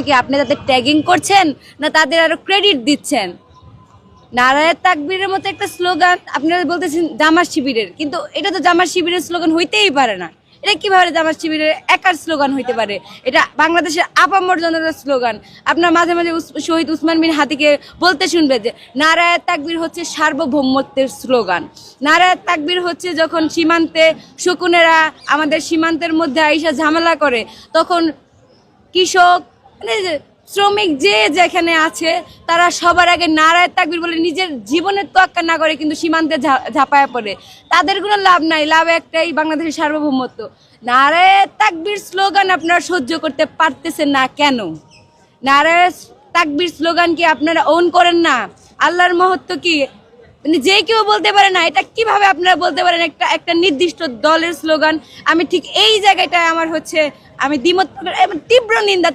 কি আপনি তাদের ট্যাগিং করছেন না তাদের আরো ক্রেডিট দিচ্ছেন? নারায়ে তাকবীরের মতো একটা স্লোগান আপনারা বলতেছেন জামাত শিবিরের, কিন্তু এটা তো জামাত শিবিরের স্লোগান হইতেই পারে না। এটা কিভাবে জামাত শিবিরের একার স্লোগান হইতে পারে? এটা বাংলাদেশের আপামর জনতার স্লোগান। আপনার মাঝে মাঝে শহীদ উসমান বিন হাদিকে বলতে শুনবে যে নারায়ে তাকবীর হচ্ছে সার্বভৌমত্বের স্লোগান। নারায়ে তাকবীর হচ্ছে যখন সীমান্তে শকুনেরা আমাদের সীমান্তের মধ্যে আইসা ঝামেলা করে, তখন কৃষক মানে শ্রমিক যে যেখানে আছে তারা সবার আগে নারায়ে তাকবীর বলে নিজের জীবনের তোয়াক্কা না করে কিন্তু সীমান্তে ঝাঁপায় পড়ে। তাদের কোনো লাভ নাই, লাভ একটাই, বাংলাদেশের সার্বভৌমত্ব। নারায়ে তাকবীর স্লোগান আপনারা সহ্য করতে পারতেছেন না কেন? নারায়ে তাকবীর স্লোগান কি আপনারা ওন করেন না? আল্লাহর মহত্ব কি মানে যে কেউ বলতে পারে না? এটা কিভাবে আপনারা বলতে পারেন একটা একটা নির্দিষ্ট দলের স্লোগান? আমি ঠিক এই জায়গাটায় আমার হচ্ছে আমি দ্বিমত, তীব্র নিন্দা